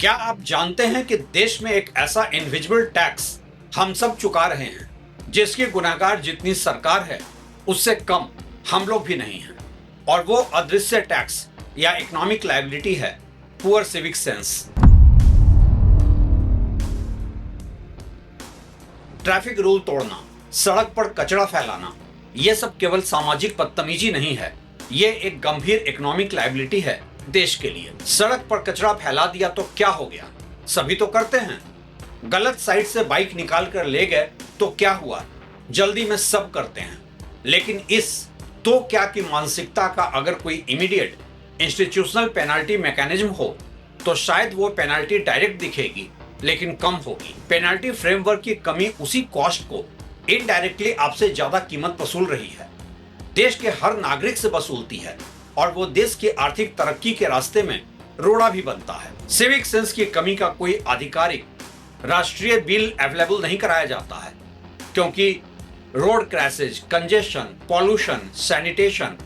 क्या आप जानते हैं कि देश में एक ऐसा इनविजिबल टैक्स हम सब चुका रहे हैं जिसके गुनाहगार जितनी सरकार है उससे कम हम लोग भी नहीं हैं। और वो अदृश्य टैक्स या इकोनॉमिक लायबिलिटी है poor civic sense. Traffic rule तोड़ना, सड़क पर कचरा फैलाना, ये सब केवल सामाजिक बदतमीजी नहीं है, ये एक गंभीर इकोनॉमिक लायबिलिटी है देश के लिए। सड़क पर कचरा फैला दिया तो क्या हो गया, सभी तो करते हैं। गलत साइड से बाइक निकाल कर ले गए तो क्या हुआ, जल्दी में सब करते हैं। लेकिन इस तो क्या की मानसिकता का अगर कोई इमीडिएट इंस्टीट्यूशनल पेनाल्टी मैकेनिज्म हो तो शायद वो पेनाल्टी डायरेक्ट दिखेगी लेकिन कम होगी। पेनाल्टी फ्रेमवर्क की कमी उसी कॉस्ट को इनडायरेक्टली आपसे ज्यादा कीमत वसूल रही है, देश के हर नागरिक से वसूलती है और वो देश की आर्थिक तरक्की के रास्ते में रोड़ा भी बनता है। सिविक सेंस की कमी का कोई आधिकारिक राष्ट्रीय बिल अवेलेबल नहीं कराया जाता है क्योंकि road crashes, congestion, pollution, sanitation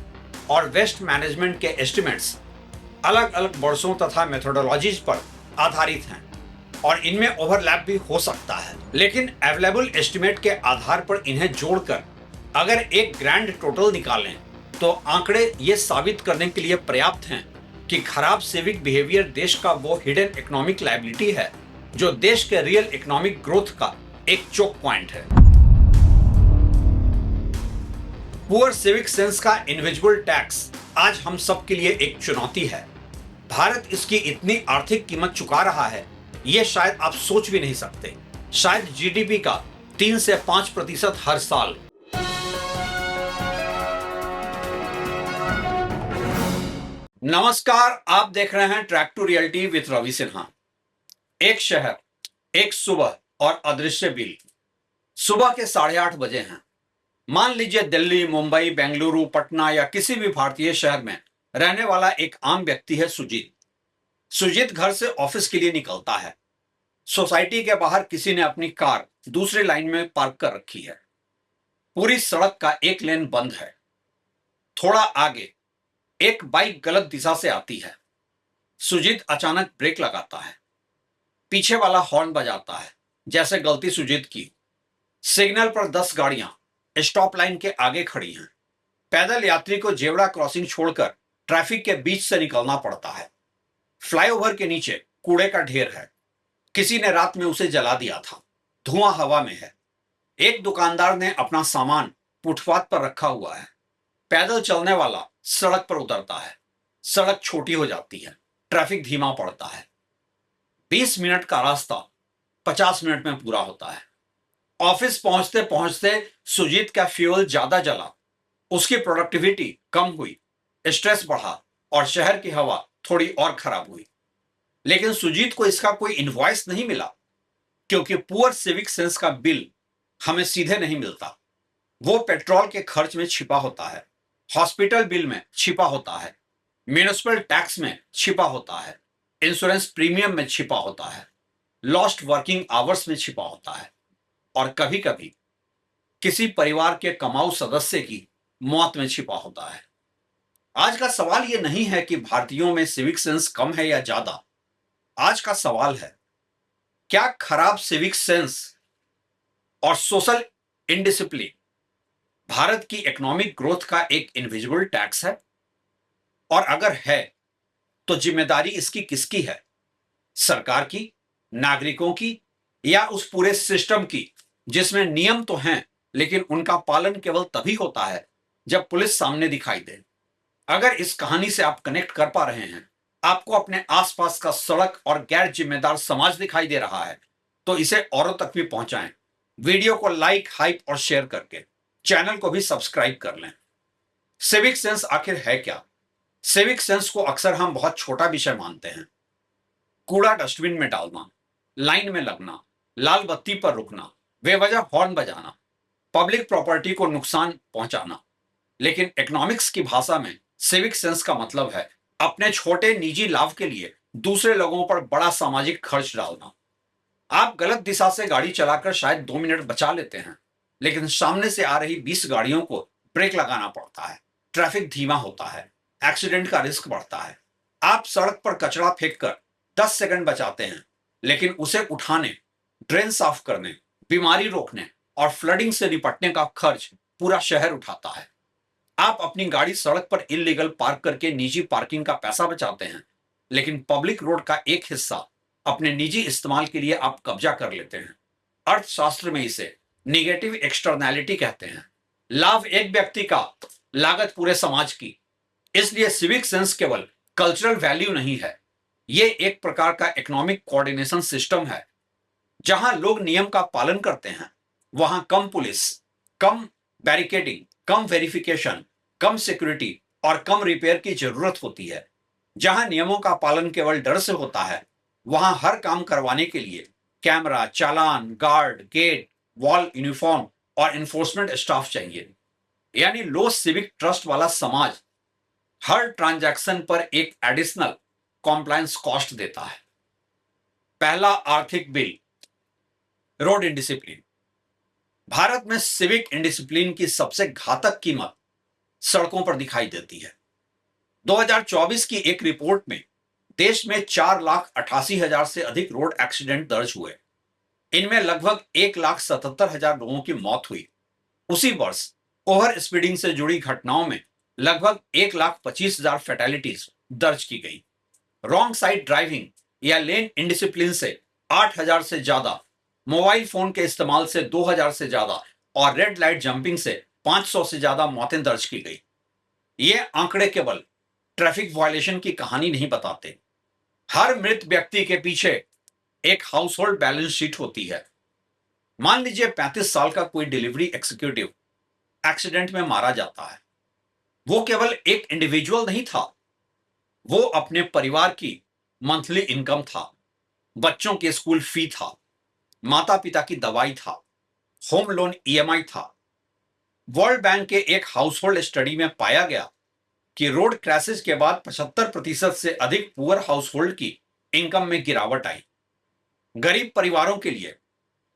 और वेस्ट मैनेजमेंट के एस्टिमेट्स अलग अलग वर्षों तथा मेथोडोलॉजीज पर आधारित हैं और इनमें ओवरलैप भी हो सकता है। लेकिन अवेलेबल एस्टिमेट के आधार पर इन्हें जोड़कर अगर एक ग्रैंड टोटल निकालें तो आंकड़े ये साबित करने के लिए पर्याप्त हैं कि खराब सिविक बिहेवियर देश का वो हिडन इकोनॉमिक लायबिलिटी है जो देश के रियल इकोनॉमिक ग्रोथ का एक चोक पॉइंट है। पुअर सिविक सेंस का इनविजिबल टैक्स आज हम सब के लिए एक चुनौती है। भारत इसकी इतनी आर्थिक कीमत चुका रहा है ये शायद आप सोच भी नहीं सकते। शायद जीडीपी का 3 से 5% हर साल। नमस्कार, आप देख रहे हैं track to reality with Ravi Sinha. एक शहर, एक सुबह और अदृश्य बिल। सुबह के 8:30 बजे हैं। मान लीजिए दिल्ली, मुंबई, बेंगलुरु, पटना या किसी भी भारतीय शहर में रहने वाला एक आम व्यक्ति है सुजीत। सुजीत घर से ऑफिस के लिए निकलता है। सोसाइटी के बाहर किसी ने अपनी कार दूसरी लाइन में पार्क कर रखी है। पूरी सड़क का एक लेन बंद है। थोड़ा आगे एक बाइक गलत दिशा से आती है। सुजीत अचानक ब्रेक लगाता है। पीछे वाला हॉर्न बजाता है जैसे गलती सुजीत की। सिग्नल पर 10 गाड़ियां स्टॉप लाइन के आगे खड़ी हैं। पैदल यात्री को जेब्रा क्रॉसिंग छोड़कर ट्रैफिक के बीच से निकलना पड़ता है। फ्लाईओवर के नीचे कूड़े का ढेर है। किसी ने रात में उसे जला दिया था। धुआं हवा में है। एक दुकानदार ने अपना सामान फुटपाथ पर रखा हुआ है। पैदल चलने वाला सड़क पर उतरता है। सड़क छोटी हो जाती है। ट्रैफिक धीमा पड़ता है। 20 मिनट का रास्ता 50 मिनट में पूरा होता है। ऑफिस पहुंचते पहुंचते सुजीत का फ्यूल ज्यादा जला, उसकी प्रोडक्टिविटी कम हुई, स्ट्रेस बढ़ा और शहर की हवा थोड़ी और खराब हुई। लेकिन सुजीत को इसका कोई इनवॉइस नहीं मिला क्योंकि पुअर सिविक सेंस का बिल हमें सीधे नहीं मिलता। वो पेट्रोल के खर्च में छिपा होता है, हॉस्पिटल बिल में छिपा होता है, म्यूनिसिपल टैक्स में छिपा होता है, इंश्योरेंस प्रीमियम में छिपा होता है, लॉस्ट वर्किंग आवर्स में छिपा होता है और कभी कभी किसी परिवार के कमाऊ सदस्य की मौत में छिपा होता है। आज का सवाल यह नहीं है कि भारतीयों में सिविक सेंस कम है या ज्यादा। आज का सवाल है, क्या खराब सिविक सेंस और सोशल इनडिसिप्लिन भारत की इकोनॉमिक ग्रोथ का एक इनविजिबल टैक्स है? और अगर है तो जिम्मेदारी इसकी किसकी है? सरकार की, नागरिकों की या उस पूरे सिस्टम की जिसमें नियम तो हैं लेकिन उनका पालन केवल तभी होता है जब पुलिस सामने दिखाई दे। अगर इस कहानी से आप कनेक्ट कर पा रहे हैं, आपको अपने आसपास का सड़क और गैर जिम्मेदार समाज दिखाई दे रहा है, तो इसे औरों तक भी पहुंचाएं। वीडियो को लाइक, हाइप और शेयर करके चैनल को भी सब्सक्राइब कर लें। सिविक सेंस आखिर है क्या? सिविक सेंस को अक्सर हम बहुत छोटा विषय मानते हैं। कूड़ा डस्टबिन में डालना, लाइन में लगना, लाल बत्ती पर रुकना, बेवजह हॉर्न बजाना, पब्लिक प्रॉपर्टी को नुकसान पहुंचाना। लेकिन इकोनॉमिक्स की भाषा में सिविक सेंस का मतलब है अपने छोटे निजी लाभ के लिए दूसरे लोगों पर बड़ा सामाजिक खर्च डालना। आप गलत दिशा से गाड़ी चलाकर शायद 2 मिनट बचा लेते हैं, लेकिन सामने से आ रही 20 गाड़ियों को ब्रेक लगाना पड़ता है। ट्रैफिक धीमा होता है, एक्सीडेंट का रिस्क बढ़ता है। आप सड़क पर कचरा फेंककर 10 सेकंड बचाते हैं, लेकिन उसे उठाने, ड्रेन साफ करने, बीमारी रोकने और फ्लडिंग से निपटने का खर्च पूरा शहर उठाता है। आप अपनी गाड़ी सड़क पर इल्लीगल पार्क करके निजी पार्किंग का पैसा बचाते हैं, लेकिन पब्लिक रोड का एक हिस्सा अपने निजी इस्तेमाल के लिए आप कब्जा कर लेते हैं। अर्थशास्त्र में इसे निगेटिव एक्सटर्नैलिटी कहते हैं। लाभ एक व्यक्ति का, लागत पूरे समाज की। इसलिए सिविक सेंस केवल कल्चरल वैल्यू नहीं है, ये एक प्रकार का इकोनॉमिक कोऑर्डिनेशन सिस्टम है। जहां लोग नियम का पालन करते हैं, वहां कम पुलिस, कम बैरिकेडिंग, कम वेरिफिकेशन, कम सिक्योरिटी और कम रिपेयर की जरूरत होती है। जहां नियमों का पालन केवल डर से होता है, वहां हर काम करवाने के लिए कैमरा, चालान, गार्ड, गेट, वॉल यूनिफॉर्म और एनफोर्समेंट स्टाफ चाहिए। यानी लो सिविक ट्रस्ट वाला समाज हर ट्रांजैक्शन पर एक एडिशनल कॉम्प्लायंस कॉस्ट देता है। पहला आर्थिक बिल, रोड इंडिसिप्लिन। भारत में सिविक इंडिसिप्लिन की सबसे घातक कीमत सड़कों पर दिखाई देती है। 2024 की एक रिपोर्ट में देश में 4,88,000 से अधिक रोड एक्सीडेंट दर्ज हुए। इनमें लगभग 1,77,000 लोगों की मौत हुई। उसी वर्ष ओवर स्पीडिंग से जुड़ी घटनाओं में लगभग 1,25,000 फैटेलिटीज दर्ज की गई। रॉन्ग साइड ड्राइविंग या लेन इंडिसिप्लिन से 8,000 से ज्यादा, मोबाइल फोन के इस्तेमाल से 2,000 से ज्यादा और रेड लाइट जंपिंग से 500 से ज्यादा मौतें दर्ज की गई। ये आंकड़े केवल ट्रैफिक वायलेशन की कहानी नहीं बताते। हर मृत व्यक्ति के पीछे एक हाउस होल्ड बैलेंस शीट होती है। मान लीजिए 35 साल का कोई डिलीवरी एग्जीक्यूटिव एक्सीडेंट में मारा जाता है। वो केवल एक इंडिविजुअल नहीं था, वो अपने परिवार की मंथली इनकम था, बच्चों के स्कूल फी था, माता पिता की दवाई था, होम लोन ईएमआई था। वर्ल्ड बैंक के एक हाउस होल्ड स्टडी में पाया गया कि रोड क्रैशेस के बाद 75% से अधिक पुअर हाउस होल्ड की इनकम में गिरावट आई। गरीब परिवारों के लिए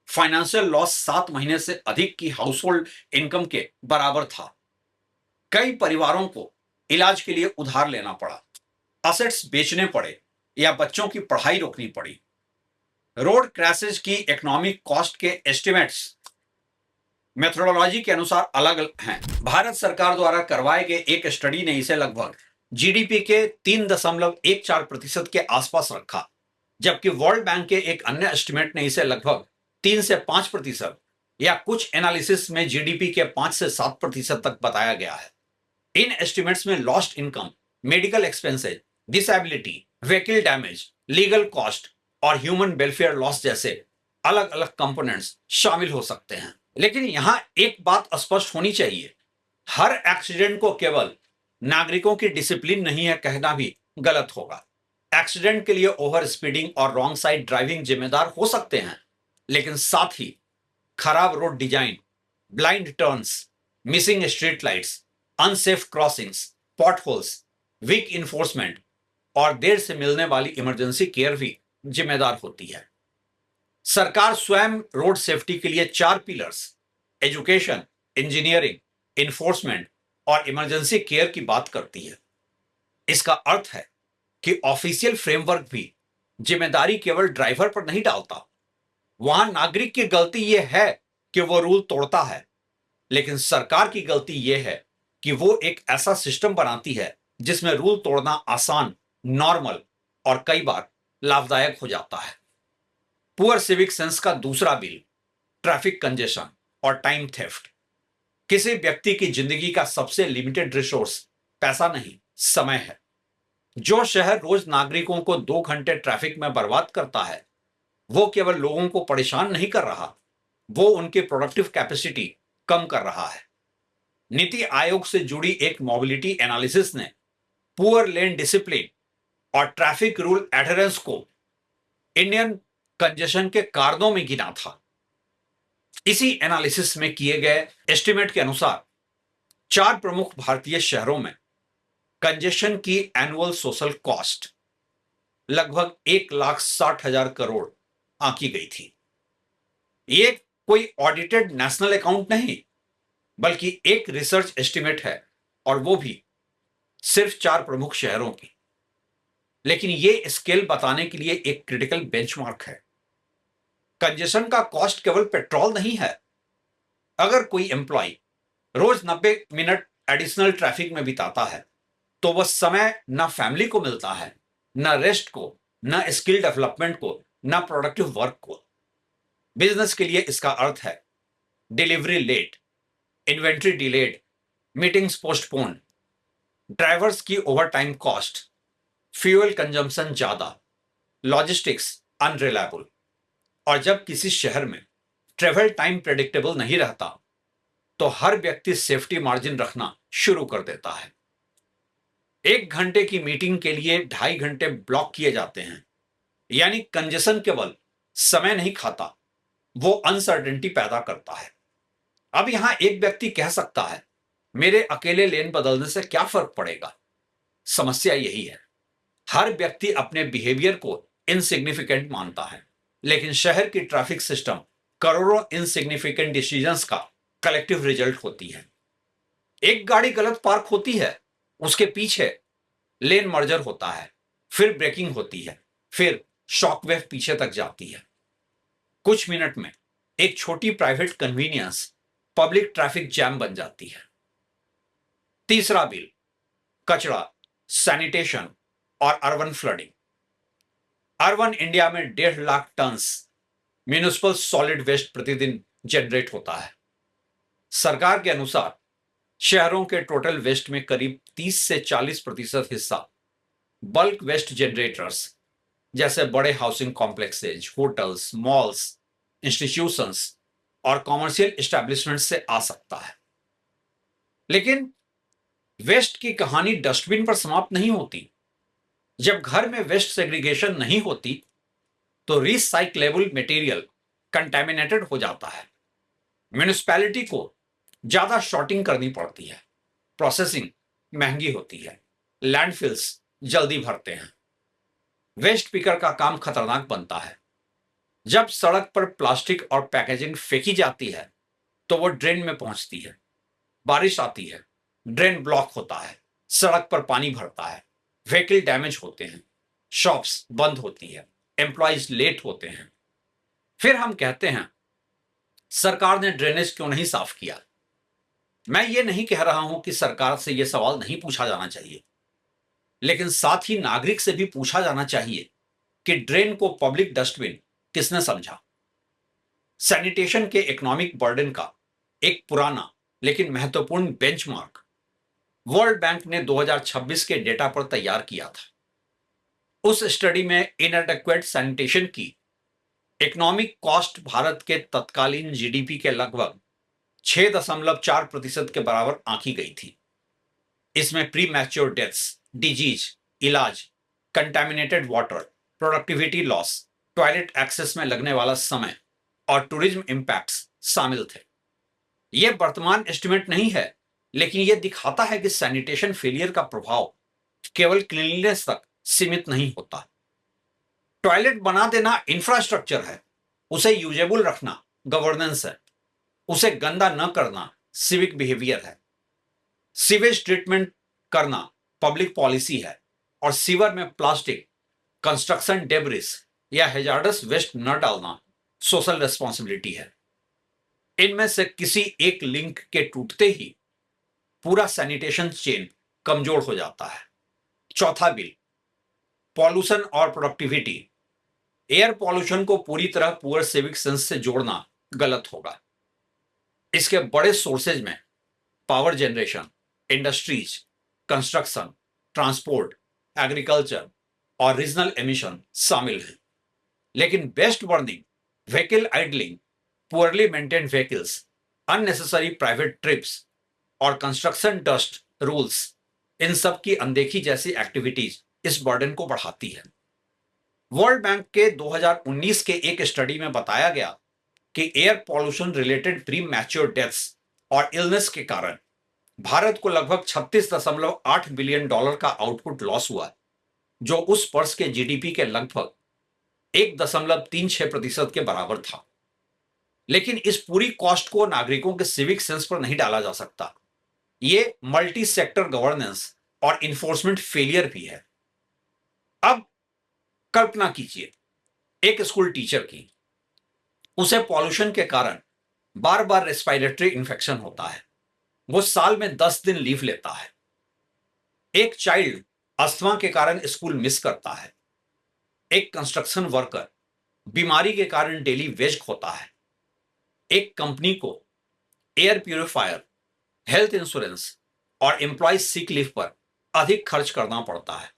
फाइनेंशियल लॉस 7 महीने से अधिक की हाउस होल्ड इनकम के बराबर था। कई परिवारों को इलाज के लिए उधार लेना पड़ा, असेट्स बेचने पड़े या बच्चों की पढ़ाई रोकनी पड़ी। रोड क्रैशेस की इकोनॉमिक कॉस्ट के एस्टिमेट्स मेथोडोलॉजी के अनुसार अलग हैं। भारत सरकार द्वारा करवाए गए एक स्टडी ने इसे लगभग जीडीपी के 3.14% के आसपास रखा, जबकि वर्ल्ड बैंक के एक अन्य एस्टिमेट ने इसे लगभग 3 से 5% या कुछ एनालिसिस में जीडीपी के 5 से 7% तक बताया गया है। इन एस्टिमेट्स में lost income, medical expenses, disability, vehicle damage, legal cost और ह्यूमन वेलफेयर लॉस जैसे अलग अलग कंपोनेंट्स शामिल हो सकते हैं। लेकिन यहां एक बात स्पष्ट होनी चाहिए, हर एक्सीडेंट को केवल नागरिकों की डिसिप्लिन नहीं है कहना भी गलत होगा। एक्सीडेंट के लिए ओवर स्पीडिंग और रॉन्ग साइड ड्राइविंग जिम्मेदार हो सकते हैं, लेकिन साथ ही खराब road design, blind turns, missing street lights, unsafe crossings, potholes, weak enforcement और देर से मिलने वाली इमरजेंसी केयर भी जिम्मेदार होती है। सरकार स्वयं रोड सेफ्टी के लिए 4 पिलर्स, एजुकेशन, इंजीनियरिंग, इन्फोर्समेंट और इमरजेंसी केयर की बात करती है। इसका अर्थ है कि ऑफिशियल फ्रेमवर्क भी जिम्मेदारी केवल ड्राइवर पर नहीं डालता। वहां नागरिक की गलती यह है कि वो रूल तोड़ता है, लेकिन सरकार की गलती यह है कि वो एक ऐसा सिस्टम बनाती है जिसमें रूल तोड़ना आसान, नॉर्मल और कई बार लाभदायक हो जाता है। पुअर सिविक सेंस का दूसरा बिल, ट्रैफिक कंजेशन और टाइम थेफ्ट। किसी व्यक्ति की जिंदगी का सबसे लिमिटेड रिसोर्स पैसा नहीं, समय है। जो शहर रोज नागरिकों को 2 घंटे ट्रैफिक में बर्बाद करता है, वो केवल लोगों को परेशान नहीं कर रहा, वो उनकी प्रोडक्टिव कैपेसिटी कम कर रहा है। नीति आयोग से जुड़ी एक मोबिलिटी एनालिसिस ने पुअर लेन डिसिप्लिन और ट्रैफिक रूल एडहेरेंस को इंडियन कंजेशन के कारणों में गिना था। इसी एनालिसिस में किए गए एस्टिमेट के अनुसार 4 प्रमुख भारतीय शहरों में कंजेशन की एनुअल सोशल कॉस्ट लगभग 1,60,000 करोड़ आंकी गई थी। ये कोई ऑडिटेड नेशनल अकाउंट नहीं, बल्कि एक रिसर्च एस्टिमेट है, और वो भी सिर्फ 4 प्रमुख शहरों की। लेकिन ये स्केल बताने के लिए एक क्रिटिकल बेंचमार्क है। कंजेशन का कॉस्ट केवल पेट्रोल नहीं है। अगर कोई एम्प्लॉय रोज 90 मिनट एडिशनल ट्रैफिक में बिताता है तो वह समय ना फैमिली को मिलता है, ना रेस्ट को, ना स्किल डेवलपमेंट को, ना प्रोडक्टिव वर्क को। बिजनेस के लिए इसका अर्थ है delivery late, inventory delayed, meetings postpone, drivers की ओवरटाइम कॉस्ट, फ्यूल कंजम्पशन ज्यादा, लॉजिस्टिक्स अनरिलायबल। और जब किसी शहर में ट्रेवल टाइम प्रेडिक्टेबल नहीं रहता तो हर व्यक्ति सेफ्टी मार्जिन रखना शुरू कर देता है। 1 घंटे की मीटिंग के लिए 2.5 घंटे ब्लॉक किए जाते हैं। यानी कंजेशन केवल समय नहीं खाता, वो अनसर्टेनिटी पैदा करता है। अब यहां एक व्यक्ति कह सकता है मेरे अकेले लेन बदलने से क्या फर्क पड़ेगा। समस्या यही है, हर व्यक्ति अपने बिहेवियर को इनसिग्निफिकेंट मानता है, लेकिन शहर की ट्रैफिक सिस्टम करोड़ों इनसिग्निफिकेंट डिसीजंस का कलेक्टिव रिजल्ट होती है। एक गाड़ी गलत पार्क होती है, उसके पीछे लेन मर्जर होता है, फिर ब्रेकिंग होती है, फिर शॉकवेव पीछे तक जाती है। कुछ मिनट में एक छोटी private convenience public traffic jam बन जाती है। तीसरा बिल, कचरा, सैनिटेशन और अर्बन फ्लडिंग। अर्बन इंडिया में 1.5 lakh tonne municipal solid waste प्रतिदिन जनरेट होता है। सरकार के अनुसार शहरों के टोटल वेस्ट में करीब 30 से 40% हिस्सा बल्क वेस्ट जनरेटर्स जैसे बड़े housing complexes, hotels, malls, institutions और कॉमर्शियल एस्टेब्लिशमेंट से आ सकता है। लेकिन वेस्ट की कहानी डस्टबिन पर समाप्त नहीं होती। जब घर में वेस्ट सेग्रीगेशन नहीं होती तो रिसाइक्लेबल मटेरियल कंटेमिनेटेड हो जाता है। म्यूनिसिपैलिटी को ज्यादा शॉर्टिंग करनी पड़ती है, प्रोसेसिंग महंगी होती है, लैंडफिल्स जल्दी भरते हैं, वेस्ट पिकर का काम खतरनाक बनता है। जब सड़क पर प्लास्टिक और पैकेजिंग फेंकी जाती है तो वो ड्रेन में पहुंचती है। बारिश आती है, ड्रेन ब्लॉक होता है, सड़क पर पानी भरता है, व्हीकल डैमेज होते हैं, शॉप्स बंद होती है, एम्प्लॉयज लेट होते हैं। फिर हम कहते हैं सरकार ने ड्रेनेज क्यों नहीं साफ किया। मैं ये नहीं कह रहा हूं कि सरकार से यह सवाल नहीं पूछा जाना चाहिए, लेकिन साथ ही नागरिक से भी पूछा जाना चाहिए कि ड्रेन को पब्लिक डस्टबिन किसने समझा। सैनिटेशन के इकोनॉमिक बर्डन का एक पुराना लेकिन महत्वपूर्ण बेंचमार्क वर्ल्ड बैंक ने 2026 के डेटा पर तैयार किया था। उस स्टडी में इनएडेक्वेट सैनिटेशन की इकोनॉमिक कॉस्ट भारत के तत्कालीन जीडीपी के लगभग 6.4% के बराबर आंकी गई थी। इसमें प्री मैच्योर डेथ्स, डिजीज, इलाज, contaminated water, productivity loss, toilet access में लगने वाला समय और टूरिज्म इंपैक्ट्स शामिल थे। यह वर्तमान एस्टिमेट नहीं है, लेकिन यह दिखाता है कि सैनिटेशन फेलियर का प्रभाव केवल क्लीनलीनेस तक सीमित नहीं होता। टॉयलेट बना देना इंफ्रास्ट्रक्चर है, उसे यूजेबल रखना गवर्नेंस है, उसे गंदा न करना सिविक बिहेवियर है, सीवेज ट्रीटमेंट करना पब्लिक पॉलिसी है और सीवर में प्लास्टिक, कंस्ट्रक्शन डेब्रिस या हैजार्डस वेस्ट न डालना सोशल रिस्पॉन्सिबिलिटी है। इनमें से किसी एक लिंक के टूटते ही पूरा सैनिटेशन चेन कमजोर हो जाता है। चौथा बिल, पॉल्यूशन और प्रोडक्टिविटी। एयर पॉल्यूशन को पूरी तरह पुअर सिविक सेंस से जोड़ना गलत होगा। इसके बड़े सोर्सेज में power generation, industries, construction, transport, agriculture और रीजनल एमिशन शामिल हैं। लेकिन waste burning, vehicle idling, poorly maintained vehicles, unnecessary private trips और कंस्ट्रक्शन डस्ट रूल्स, इन सब की अनदेखी जैसी एक्टिविटीज इस बर्डन को बढ़ाती है। वर्ल्ड बैंक के 2019 के एक स्टडी में बताया गया कि air pollution related pre mature deaths और इलनेस के कारण भारत को लगभग $36.8 बिलियन का आउटपुट लॉस हुआ, जो उस वर्ष के जीडीपी के लगभग 1.36% के बराबर था। लेकिन इस पूरी कॉस्ट को नागरिकों के सिविक सेंस पर नहीं डाला जा सकता। ये मल्टी सेक्टर गवर्नेंस और इन्फोर्समेंट फेलियर भी है। अब कल्पना कीजिए एक स्कूल टीचर की, उसे पॉल्यूशन के कारण बार बार रेस्पिरेटरी इंफेक्शन होता है, वो साल में 10 दिन लीव लेता है। एक चाइल्ड अस्थमा के कारण स्कूल मिस करता है। एक कंस्ट्रक्शन वर्कर बीमारी के कारण डेली वेज खोता है। एक कंपनी को एयर प्यूरिफायर, हेल्थ इंश्योरेंस और एम्प्लॉय सिक लीव पर अधिक खर्च करना पड़ता है।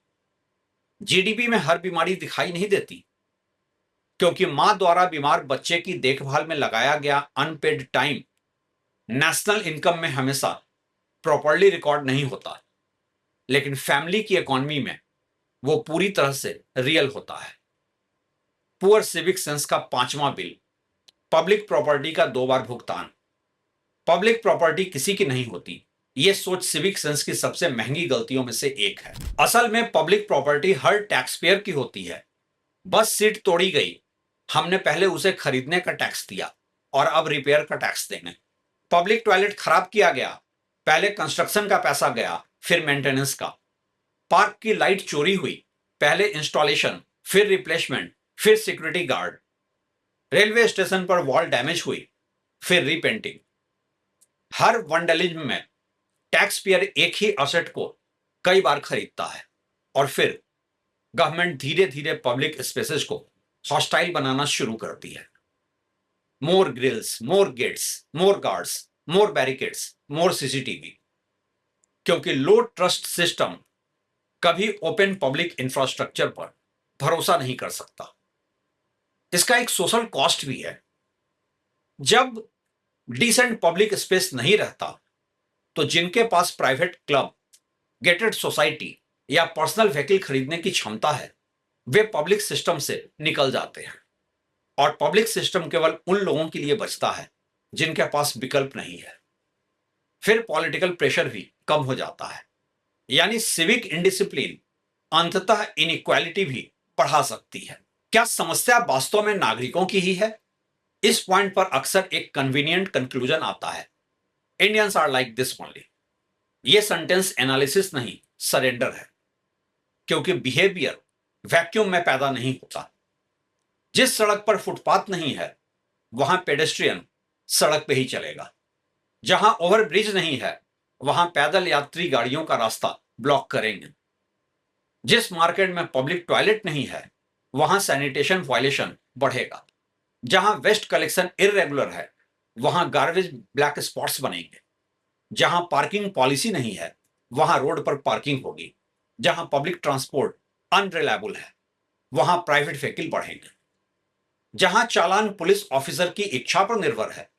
जीडीपी में हर बीमारी दिखाई नहीं देती, क्योंकि मां द्वारा बीमार बच्चे की देखभाल में लगाया गया अनपेड टाइम नेशनल इनकम में हमेशा प्रॉपरली रिकॉर्ड नहीं होता, लेकिन फैमिली की इकोनॉमी में वो पूरी तरह से रियल होता है। पुअर सिविक सेंस का 5वां बिल, पब्लिक प्रॉपर्टी का 2 बार भुगतान। पब्लिक प्रॉपर्टी किसी की नहीं होती, यह सोच सिविक सेंस की सबसे महंगी गलतियों में से एक है। असल में पब्लिक प्रॉपर्टी हर टैक्स पेयर की होती है। बस सीट तोड़ी गई, हमने पहले उसे खरीदने का टैक्स दिया और अब रिपेयर का टैक्स देंगे। पब्लिक टॉयलेट खराब किया गया, पहले कंस्ट्रक्शन का पैसा गया, फिर मेंटेनेंस का। पार्क की लाइट चोरी हुई, पहले इंस्टॉलेशन, फिर रिप्लेसमेंट, फिर सिक्योरिटी गार्ड। रेलवे स्टेशन पर वॉल डैमेज हुई, फिर रीपेंटिंग। हर वंडलिज्म में टैक्स पेयर एक ही असेट को कई बार खरीदता है और फिर गवर्नमेंट धीरे धीरे पब्लिक स्पेसेस को हॉस्टाइल बनाना शुरू करती है। मोर ग्रिल्स, मोर गेट्स, मोर गार्ड्स, मोर बैरिकेड्स, मोर सीसीटीवी। क्योंकि लो ट्रस्ट सिस्टम कभी ओपन पब्लिक इंफ्रास्ट्रक्चर पर भरोसा नहीं कर सकता। इसका एक सोशल कॉस्ट भी है। जब डिसेंट पब्लिक स्पेस नहीं रहता, तो जिनके पास प्राइवेट क्लब, गेटेड सोसाइटी या पर्सनल व्हीकल खरीदने की क्षमता है, वे पब्लिक सिस्टम से निकल जाते हैं और पब्लिक सिस्टम केवल उन लोगों के लिए बचता है जिनके पास विकल्प नहीं है। फिर पॉलिटिकल प्रेशर भी कम हो जाता है, यानी सिविक इंडिसिप्लिन अंततः इनइक्वालिटी भी बढ़ा सकती है। क्या समस्या वास्तव में नागरिकों की ही है? इस पॉइंट पर अक्सर एक कन्वीनियंट कंक्लूजन आता है, Indians are like this only. यह सेंटेंस एनालिसिस नहीं, सरेंडर है। क्योंकि बिहेवियर वैक्यूम में पैदा नहीं होता। जिस सड़क पर फुटपाथ नहीं है, वहां पेडेस्ट्रियन सड़क पे ही चलेगा। जहां ओवरब्रिज नहीं है, वहां पैदल यात्री गाड़ियों का रास्ता ब्लॉक करेंगे। जिस मार्केट में पब्लिक टॉयलेट नहीं है, वहां सैनिटेशन वायलेशन बढ़ेगा। जहां वेस्ट कलेक्शन इररेगुलर है, वहां गार्बेज ब्लैक स्पॉट्स बनेंगे। जहां पार्किंग पॉलिसी नहीं है, वहां रोड पर पार्किंग होगी। जहां पब्लिक ट्रांसपोर्ट अनरिलायबल है, वहां प्राइवेट व्हीकल बढ़ेंगे। जहां चालान पुलिस ऑफिसर की इच्छा पर निर्भर है,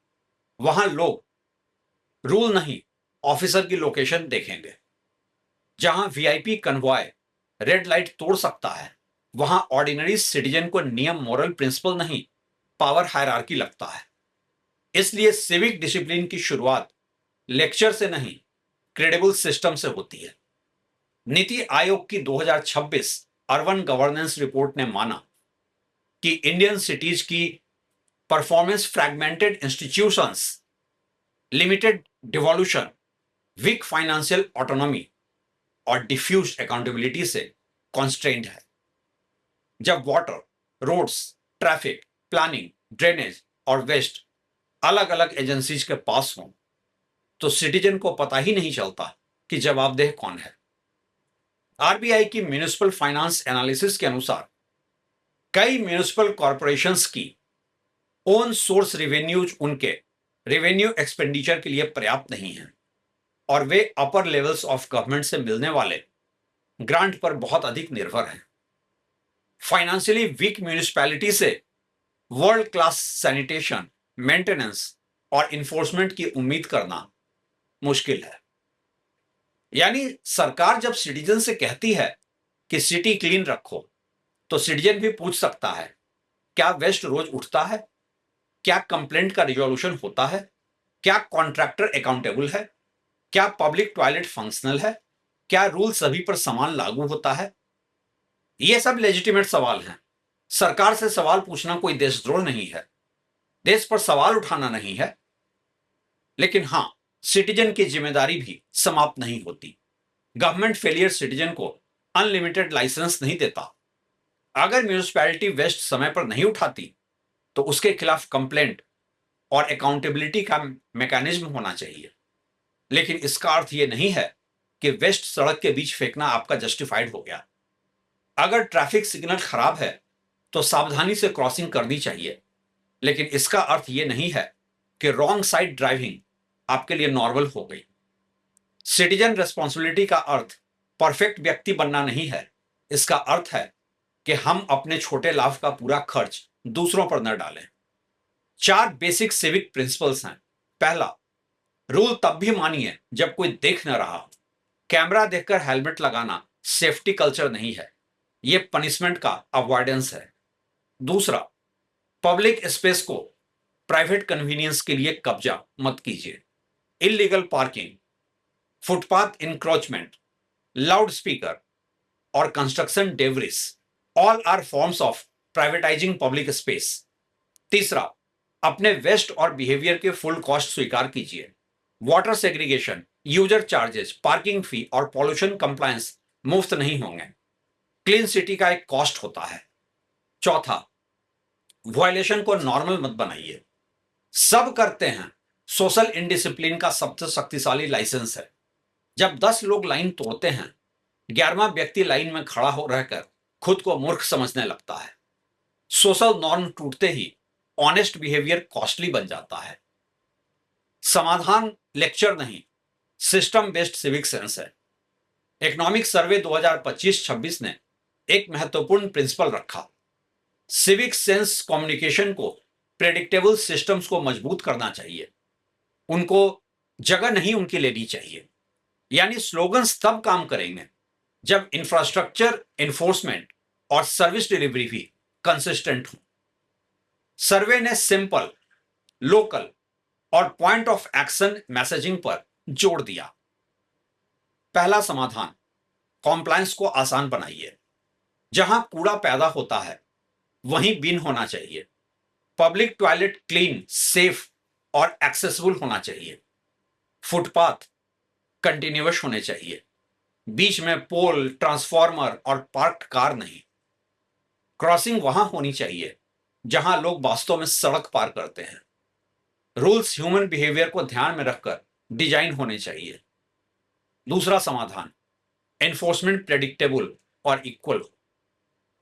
वहां लोग रूल नहीं, ऑफिसर की लोकेशन देखेंगे। जहां वीआईपी कन्वॉय रेड लाइट तोड़ सकता है, वहां ऑर्डिनरी सिटीजन को नियम मोरल प्रिंसिपल नहीं, पावर हायरार्की लगता है। इसलिए सिविक डिसिप्लिन की शुरुआत लेक्चर से नहीं, क्रेडिबल सिस्टम से होती है। नीति आयोग की 2026 अर्बन गवर्नेंस रिपोर्ट ने माना कि इंडियन सिटीज की performance fragmented institutions, limited devolution, weak financial autonomy और डिफ्यूज अकाउंटेबिलिटी से कॉन्स्ट्रेंड है। जब water, roads, traffic, planning, drainage और वेस्ट अलग अलग एजेंसीज के पास हों, तो सिटीजन को पता ही नहीं चलता कि जवाबदेह कौन है। आरबीआई की म्यूनिसिपल फाइनेंस एनालिसिस के अनुसार कई म्यूनिसिपल कॉरपोरेशंस की ओन सोर्स रेवेन्यूज उनके रेवेन्यू एक्सपेंडिचर के लिए पर्याप्त नहीं है और वे अपर लेवल्स ऑफ गवर्नमेंट से मिलने वाले ग्रांट पर बहुत अधिक निर्भर हैं। फाइनेंशियली वीक म्यूनिसिपैलिटी से वर्ल्ड क्लास सैनिटेशन, मेंटेनेंस और इन्फोर्समेंट की उम्मीद करना मुश्किल है। यानी सरकार जब सिटीजन से कहती है कि सिटी क्लीन रखो, तो सिटीजन भी पूछ सकता है, क्या वेस्ट रोज उठता है? क्या कंप्लेंट का रिजोल्यूशन होता है? क्या कॉन्ट्रैक्टर अकाउंटेबल है? क्या पब्लिक टॉयलेट फंक्शनल है? क्या रूल सभी पर समान लागू होता है? ये सब लेजिटिमेट सवाल हैं। सरकार से सवाल पूछना कोई देशद्रोह नहीं है, देश पर सवाल उठाना नहीं है। लेकिन हां, सिटीजन की जिम्मेदारी भी समाप्त नहीं होती। गवर्नमेंट फेलियर सिटीजन को अनलिमिटेड लाइसेंस नहीं देता। अगर म्यूनिसिपैलिटी वेस्ट समय पर नहीं उठाती तो उसके खिलाफ कंप्लेंट और अकाउंटेबिलिटी का मैकेनिज्म होना चाहिए। लेकिन इसका अर्थ यह नहीं है कि वेस्ट सड़क के बीच फेंकना आपका जस्टिफाइड हो गया। अगर ट्रैफिक सिग्नल खराब है तो सावधानी से क्रॉसिंग करनी चाहिए, लेकिन इसका अर्थ यह नहीं है कि रॉन्ग साइड ड्राइविंग आपके लिए नॉर्मल हो गई। सिटीजन रेस्पॉन्सिबिलिटी का अर्थ परफेक्ट व्यक्ति बनना नहीं है। इसका अर्थ है कि हम अपने छोटे लाभ का पूरा खर्च दूसरों पर न डालें। 4 बेसिक सिविक प्रिंसिपल्स हैं। पहला, रूल तब भी मानिए जब कोई देख न रहा। कैमरा देखकर हेलमेट लगाना सेफ्टी कल्चर नहीं है, यह पनिशमेंट का अवॉइडेंस है। दूसरा, पब्लिक स्पेस को प्राइवेट कन्वीनियंस के लिए कब्जा मत कीजिए। Illegal parking, footpath encroachment, loudspeaker और construction debris all are forms of privatising public space. तीसरा, अपने वेस्ट और बिहेवियर के फुल कॉस्ट स्वीकार कीजिए। Water segregation, user charges, parking फी और पॉल्यूशन कंप्लायंस मुफ्त नहीं होंगे। क्लीन सिटी का एक कॉस्ट होता है। चौथा, वायलेशन को नॉर्मल मत बनाइए। सब करते हैं। सोशल इंडिसिप्लिन का सबसे शक्तिशाली लाइसेंस है। जब 10 लोग लाइन तोड़ते हैं, 11वां व्यक्ति लाइन में खड़ा हो रहकर खुद को मूर्ख समझने लगता है। सोशल नॉर्म टूटते ही ऑनेस्ट बिहेवियर कॉस्टली बन जाता है। समाधान लेक्चर नहीं, सिस्टम बेस्ड सिविक सेंस है। इकोनॉमिक सर्वे 2025-26 ने एक महत्वपूर्ण प्रिंसिपल रखा। सिविक सेंस कम्युनिकेशन को प्रेडिक्टेबल सिस्टम्स को मजबूत करना चाहिए, उनको जगह नहीं उनकी लेनी चाहिए। यानी स्लोगन्स तब काम करेंगे जब इंफ्रास्ट्रक्चर, एनफोर्समेंट और सर्विस डिलीवरी भी कंसिस्टेंट हो। सर्वे ने सिंपल, लोकल और पॉइंट ऑफ एक्शन मैसेजिंग पर जोर दिया। पहला समाधान, कॉम्प्लायंस को आसान बनाइए। जहां कूड़ा पैदा होता है वहीं बिन होना चाहिए। पब्लिक टॉयलेट क्लीन, सेफ और एक्सेसिबल होना चाहिए। फुटपाथ कंटिन्यूअस होने चाहिए, बीच में पोल, ट्रांसफार्मर और पार्क्ड कार नहीं। क्रॉसिंग वहां होनी चाहिए जहां लोग वास्तव में सड़क पार करते हैं। रूल्स ह्यूमन बिहेवियर को ध्यान में रखकर डिजाइन होने चाहिए। दूसरा समाधान, एनफोर्समेंट प्रेडिक्टेबल और इक्वल हो।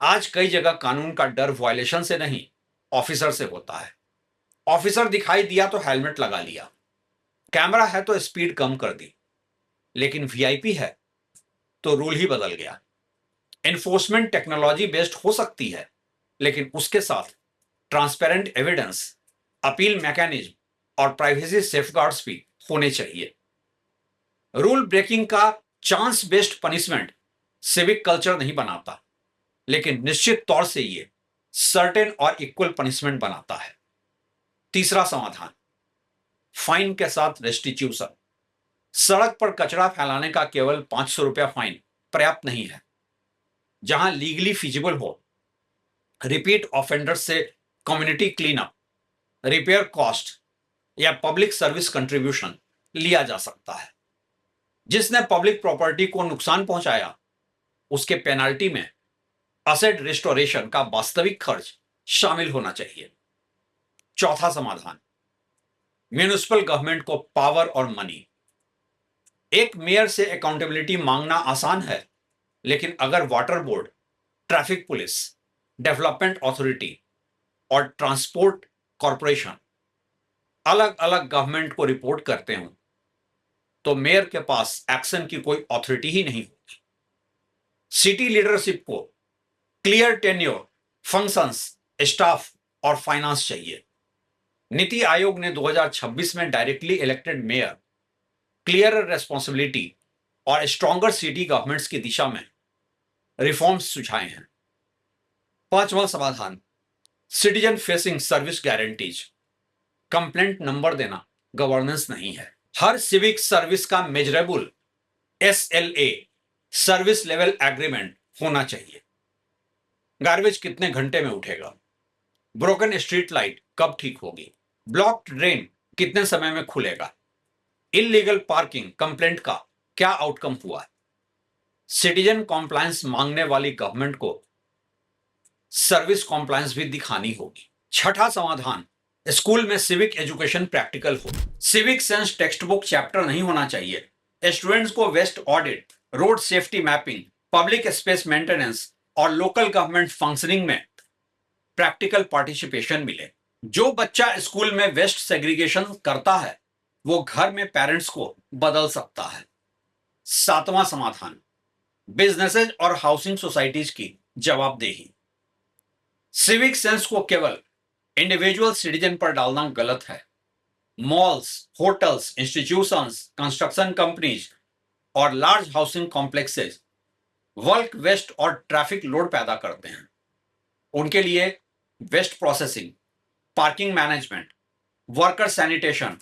आज कई जगह कानून का डर वायलेशन से नहीं, ऑफिसर से होता है। ऑफिसर दिखाई दिया तो हेलमेट लगा लिया, कैमरा है तो स्पीड कम कर दी, लेकिन वीआईपी है तो रूल ही बदल गया। एनफोर्समेंट टेक्नोलॉजी बेस्ड हो सकती है, लेकिन उसके साथ ट्रांसपेरेंट एविडेंस, अपील मैकेनिज्म और प्राइवेसी सेफगार्ड्स भी होने चाहिए। रूल ब्रेकिंग का chance based punishment civic culture नहीं बनाता, लेकिन निश्चित तौर से ये सर्टेन और इक्वल पनिशमेंट बनाता है। तीसरा समाधान, फाइन के साथ रेस्टिट्यूशन। सड़क पर कचरा फैलाने का केवल 500 रुपया फाइन पर्याप्त नहीं है। जहां लीगली फिजिबल हो, रिपीट ऑफेंडर्स से community clean up, repair cost या पब्लिक सर्विस कंट्रीब्यूशन लिया जा सकता है। जिसने पब्लिक प्रॉपर्टी को नुकसान पहुंचाया, उसके पेनाल्टी में असेट रिस्टोरेशन का वास्तविक खर्च शामिल होना चाहिए। चौथा समाधान, म्यूनिसिपल गवर्नमेंट को पावर और मनी। एक मेयर से अकाउंटेबिलिटी मांगना आसान है, लेकिन अगर water board, traffic police, development authority और ट्रांसपोर्ट कॉरपोरेशन अलग अलग गवर्नमेंट को रिपोर्ट करते हो तो मेयर के पास एक्शन की कोई अथॉरिटी ही नहीं होती। सिटी लीडरशिप को क्लियर टेन्योर, फंक्शंस, स्टाफ और फाइनेंस चाहिए। नीति आयोग ने 2026 में directly elected mayor, clear responsibility और स्ट्रॉन्गर सिटी गवर्नमेंट्स की दिशा में रिफॉर्म्स सुझाए हैं। पांचवा समाधान, citizen facing service guarantees. Complaint number देना गवर्नेंस नहीं है। हर सिविक सर्विस का measurable SLA, service level agreement होना चाहिए। गार्बेज कितने घंटे में उठेगा, ब्रोकन स्ट्रीट लाइट कब ठीक होगी, ब्लॉक्ड ड्रेन कितने समय में खुलेगा, इलीगल पार्किंग कंप्लेंट का क्या आउटकम हुआ है। सिटीजन कॉम्प्लायंस मांगने वाली गवर्नमेंट को सर्विस कॉम्प्लायंस भी दिखानी होगी। छठा समाधान, स्कूल में सिविक एजुकेशन प्रैक्टिकल हो। Civic sense textbook chapter नहीं होना चाहिए। स्टूडेंट्स को waste audit, road safety mapping, public space maintenance और लोकल गवर्नमेंट फंक्शनिंग में प्रैक्टिकल पार्टिसिपेशन मिले। जो बच्चा स्कूल में वेस्ट सेग्रीगेशन करता है वो घर में पेरेंट्स को बदल सकता है। सातवां समाधान, बिजनेसेस और हाउसिंग सोसाइटीज की जवाबदेही। सिविक सेंस को केवल इंडिविजुअल सिटीजन पर डालना गलत है। Malls, hotels, institutions, construction companies और large housing complexes work waste और ट्रैफिक लोड पैदा करते हैं। उनके लिए waste processing, parking management, worker sanitation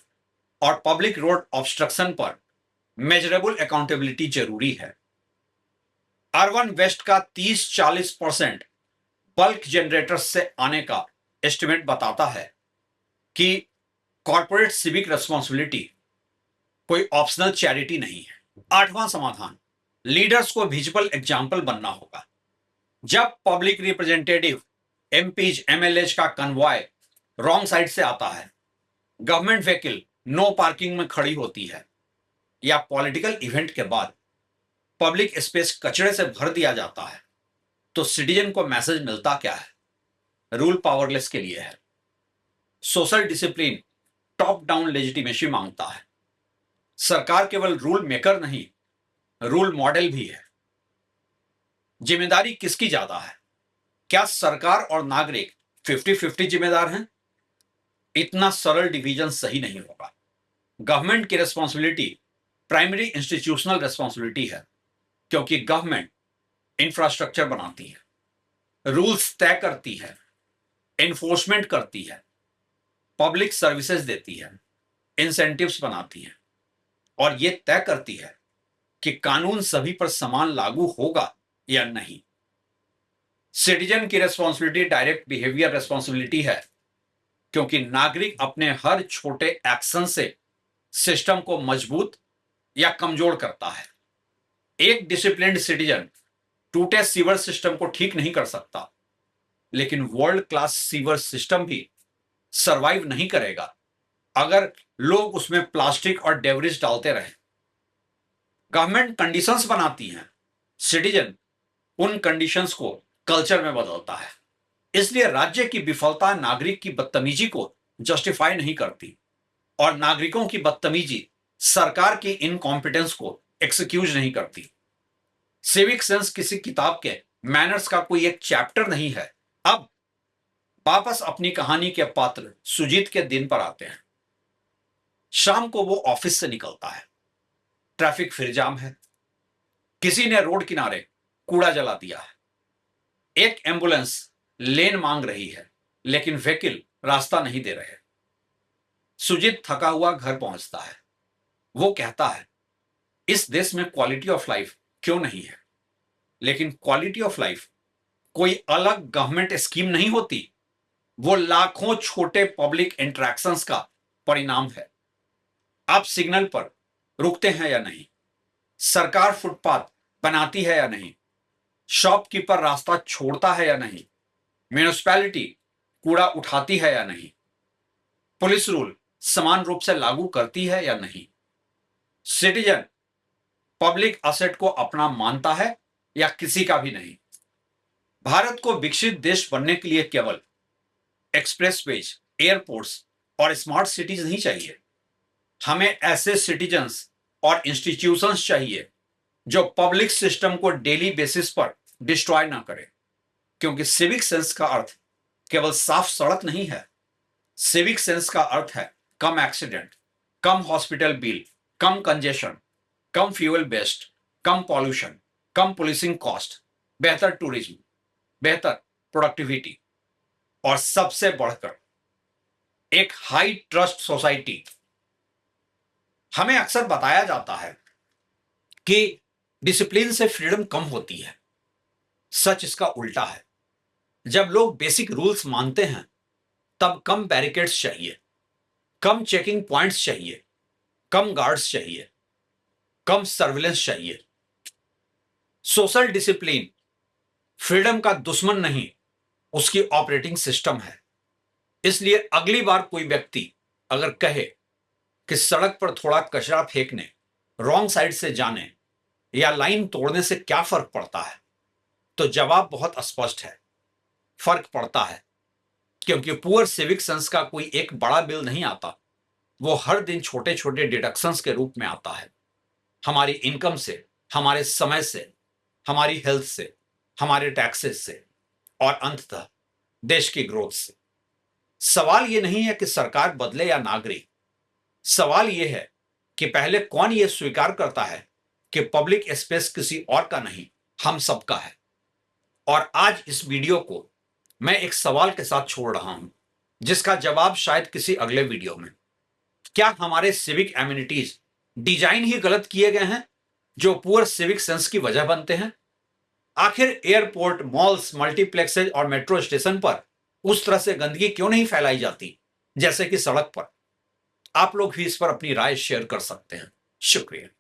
और पब्लिक रोड ऑब्स्ट्रक्शन पर मेजरेबल अकाउंटेबिलिटी जरूरी है। अर्बन वेस्ट का 30-40% बल्क जनरेटर्स से आने का एस्टिमेट बताता है कि कॉर्पोरेट सिविक रिस्पॉन्सिबिलिटी कोई ऑप्शनल चैरिटी नहीं है। आठवां समाधान, लीडर्स को विजिबल एग्जाम्पल बनना होगा। जब पब्लिक रिप्रेजेंटेटिव, एमपीज, एमएलएज का कन्वॉय रॉन्ग साइड से आता है, गवर्नमेंट व्हीकल नो पार्किंग में खड़ी होती है या पॉलिटिकल इवेंट के बाद पब्लिक स्पेस कचरे से भर दिया जाता है, तो सिटीजन को मैसेज मिलता क्या है? रूल पावरलेस के लिए है। Social discipline top down legitimacy मांगता है। सरकार केवल रूल मेकर नहीं, रूल मॉडल भी है। जिम्मेदारी किसकी ज्यादा है? क्या सरकार और नागरिक 50-50 जिम्मेदार हैं? इतना सरल डिवीजन सही नहीं होगा। गवर्नमेंट की रिस्पॉन्सिबिलिटी प्राइमरी इंस्टीट्यूशनल रिस्पॉन्सिबिलिटी है, क्योंकि गवर्नमेंट इंफ्रास्ट्रक्चर बनाती है, रूल्स तय करती है, एनफोर्समेंट करती है, पब्लिक सर्विसेज देती है, इंसेंटिव्स बनाती है और यह तय करती है कि कानून सभी पर समान लागू होगा या नहीं। सिटीजन की रिस्पॉन्सिबिलिटी डायरेक्ट बिहेवियर रिस्पॉन्सिबिलिटी है, क्योंकि नागरिक अपने हर छोटे एक्शन से सिस्टम को मजबूत या कमजोर करता है। एक डिसिप्लिन्ड सिटीजन टूटे सीवर सिस्टम को ठीक नहीं कर सकता, लेकिन वर्ल्ड क्लास सीवर सिस्टम भी सरवाइव नहीं करेगा अगर लोग उसमें प्लास्टिक और डेब्रिस डालते रहें। गवर्नमेंट कंडीशंस बनाती हैं, सिटीजन उन कंडीशंस को कल्चर में बदलता है। इसलिए राज्य की विफलता नागरिक की बदतमीजी को जस्टिफाई नहीं करती और नागरिकों की बदतमीजी सरकार की इनकॉम्पिटेंस को एक्सक्यूज नहीं करती। सिविक सेंस किसी किताब के मैनर्स का कोई एक चैप्टर नहीं है। अब वापस अपनी कहानी के पात्र सुजीत के दिन पर आते हैं। शाम को वो ऑफिस से निकलता है। ट्रैफिक फिर जाम है। किसी ने रोड किनारे कूड़ा जला दिया है। एक एम्बुलेंस लेन मांग रही है, लेकिन व्हीकल रास्ता नहीं दे रहे। सुजीत थका हुआ घर पहुंचता है। वो कहता है, इस देश में क्वालिटी ऑफ लाइफ क्यों नहीं है? लेकिन क्वालिटी ऑफ लाइफ कोई अलग गवर्नमेंट स्कीम नहीं होती, वो लाखों छोटे पब्लिक इंटरेक्शंस का परिणाम है। आप सिग्नल पर रुकते हैं या नहीं? सरकार फुटपाथ बनाती है या नहीं? शॉपकीपर रास्ता छोड़ता है या नहीं? म्यूनिसिपैलिटी कूड़ा उठाती है या नहीं? पुलिस रूल समान रूप से लागू करती है या नहीं? सिटीजन पब्लिक असेट को अपना मानता है या किसी का भी नहीं? भारत को विकसित देश बनने के लिए केवल एक्सप्रेसवेज, एयरपोर्ट्स और स्मार्ट सिटीज नहीं चाहिए। हमें ऐसे सिटीजन्स और इंस्टीट्यूशंस चाहिए जो पब्लिक सिस्टम को डेली बेसिस पर डिस्ट्रॉय ना करे, क्योंकि सिविक सेंस का अर्थ केवल साफ सड़क नहीं है। सिविक सेंस का अर्थ है कम एक्सीडेंट, कम हॉस्पिटल बिल, कम कंजेशन, कम फ्यूल वेस्ट, कम पॉल्यूशन, कम पुलिसिंग कॉस्ट, बेहतर टूरिज्म, बेहतर प्रोडक्टिविटी और सबसे बढ़कर एक हाई ट्रस्ट सोसाइटी। हमें अक्सर बताया जाता है कि डिसिप्लिन से फ्रीडम कम होती है। सच इसका उल्टा है। जब लोग बेसिक रूल्स मानते हैं, तब कम बैरिकेड्स चाहिए, कम चेकिंग पॉइंट्स चाहिए, कम गार्ड्स चाहिए, कम सर्विलेंस चाहिए। सोशल डिसिप्लिन फ्रीडम का दुश्मन नहीं, उसकी ऑपरेटिंग सिस्टम है। इसलिए अगली बार कोई व्यक्ति अगर कहे कि सड़क पर थोड़ा कचरा फेंकने, रॉन्ग साइड से जाने या लाइन तोड़ने से क्या फर्क पड़ता है, तो जवाब बहुत स्पष्ट है, फर्क पड़ता है। क्योंकि पुअर सिविक सेंस का कोई एक बड़ा बिल नहीं आता, वो हर दिन छोटे छोटे डिडक्शंस के रूप में आता है। हमारी इनकम से, हमारे समय से, हमारी हेल्थ से, हमारे टैक्सेस से और अंततः देश की ग्रोथ से। सवाल ये नहीं है कि सरकार बदले या नागरिक, सवाल ये है कि पहले कौन ये स्वीकार करता है कि पब्लिक स्पेस किसी और का नहीं, हम सबका है। और आज इस वीडियो को मैं एक सवाल के साथ छोड़ रहा हूं, जिसका जवाब शायद किसी अगले वीडियो में। क्या हमारे सिविक एमिनिटीज डिजाइन ही गलत किए गए हैं जो पुअर सिविक सेंस की वजह बनते हैं? आखिर एयरपोर्ट, मॉल्स, मल्टीप्लेक्सेज और मेट्रो स्टेशन पर उस तरह से गंदगी क्यों नहीं फैलाई जाती जैसे कि सड़क पर? आप लोग भी इस पर अपनी राय शेयर कर सकते हैं। शुक्रिया।